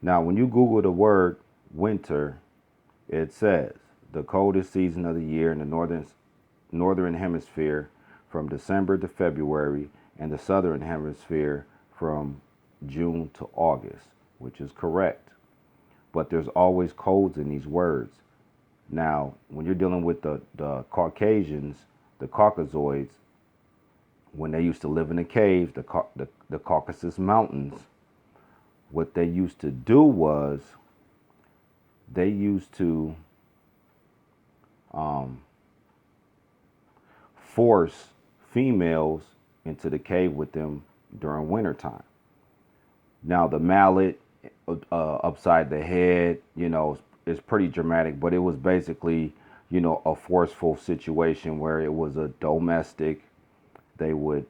Now, when you Google the word winter, it says the coldest season of the year in the northern hemisphere from December to February, and the southern hemisphere from June to August, which is correct. But there's always codes in these words. Now, when you're dealing with the Caucasians, the Caucasoids, when they used to live in the caves, the Caucasus Mountains, what they used to do was they used to um, force females into the cave with them during wintertime. Now, the mallet upside the head, is pretty dramatic, but it was basically, a forceful situation where it was a domestic. They would,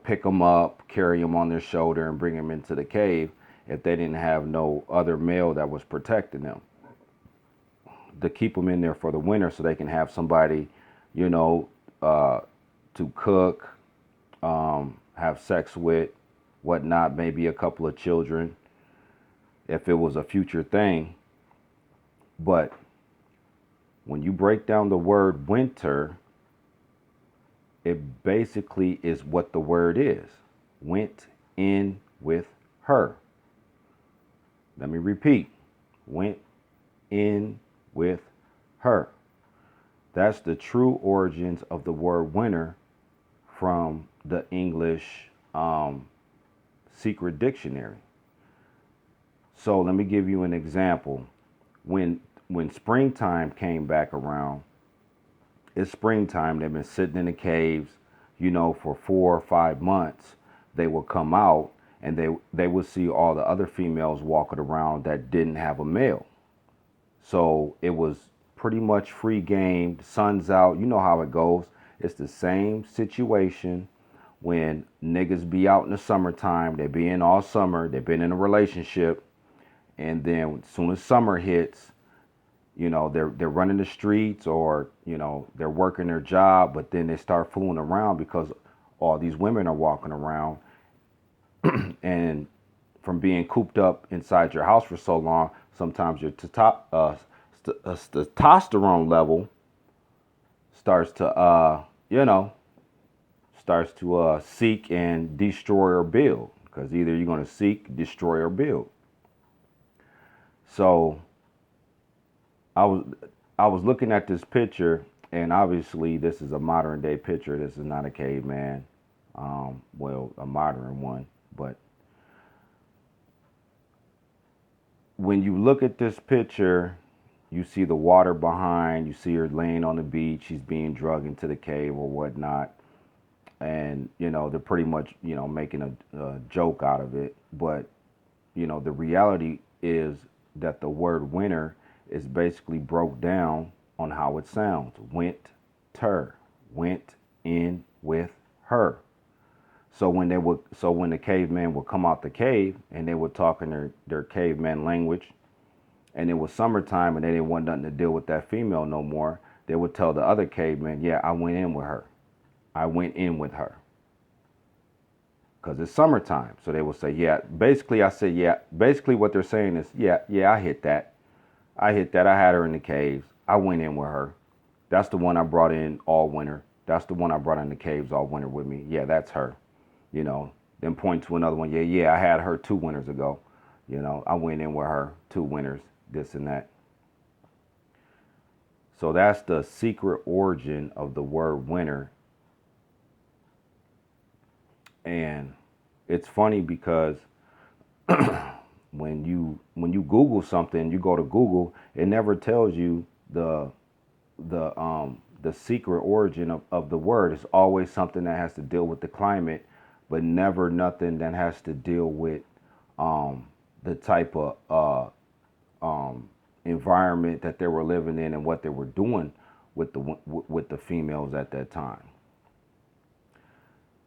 pick them up, carry them on their shoulder, and bring them into the cave if they didn't have no other male that was protecting them, to keep them in there for the winter so they can have somebody, you know, uh, to cook, have sex with, whatnot, maybe a couple of children if it was a future thing. But when you break down the word winter, it basically is what the word is. Went in with her. Let me repeat. Went in with her. That's the true origins of the word winter from the English secret dictionary. So let me give you an example. When springtime came back around, it's springtime. They've been sitting in the caves, for 4 or 5 months. They would come out and they would see all the other females walking around that didn't have a male. So it was pretty much free game. The sun's out. You know how it goes. It's the same situation when niggas be out in the summertime. They be in all summer. They've been in a relationship. And then as soon as summer hits, they're running the streets, or they're working their job, but then they start fooling around because all these women are walking around, and from being cooped up inside your house for so long, sometimes your testosterone level starts to seek and destroy or build, because either you're going to seek, destroy, or build. So I was I was looking at this picture, and obviously this is a modern day picture. This is not a caveman, well, a modern one. But when you look at this picture, you see the water behind. You see her laying on the beach. She's being drugged into the cave or whatnot, and they're pretty much making a joke out of it. But the reality is that the word winter is basically broke down on how it sounds. Went in with her. So when the cavemen would come out the cave and they would talk in their caveman language, and it was summertime and they didn't want nothing to deal with that female no more, they would tell the other cavemen, yeah, I went in with her. I went in with her. Because it's summertime. So they will say, yeah. Basically, I said, yeah. Basically, what they're saying is, yeah, I hit that. I hit that. I had her in the caves. I went in with her. That's the one I brought in all winter. That's the one I brought in the caves all winter with me. Yeah, that's her. Then point to another one. Yeah, I had her 2 winters ago. I went in with her 2 winters, this and that. So that's the secret origin of the word winter. And it's funny because when you Google something, you go to Google, it never tells you the secret origin of the word. It's always something that has to deal with the climate, but never nothing that has to deal with the type of environment that they were living in and what they were doing with the females at that time.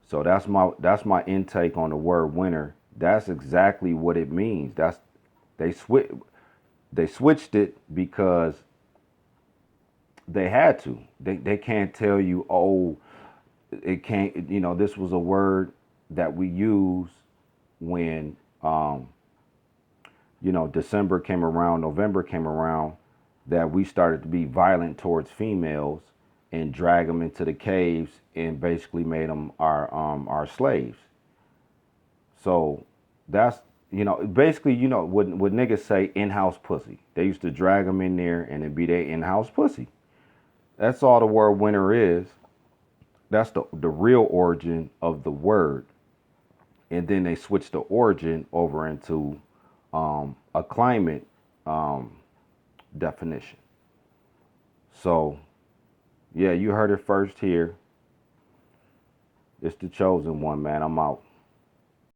So that's my intake on the word winter. That's exactly what it means. They switch they switched it because they had to. They can't tell you, oh, it can't. This was a word that we use when December came around, November came around, that we started to be violent towards females and drag them into the caves and basically made them our slaves. So that's basically what niggas say in-house pussy. They used to drag them in there and it be their in-house pussy. That's all the word winter is. That's the real origin of the word. And then they switched the origin over into a climate um, definition. So, yeah, you heard it first here. It's the chosen one, man. I'm out.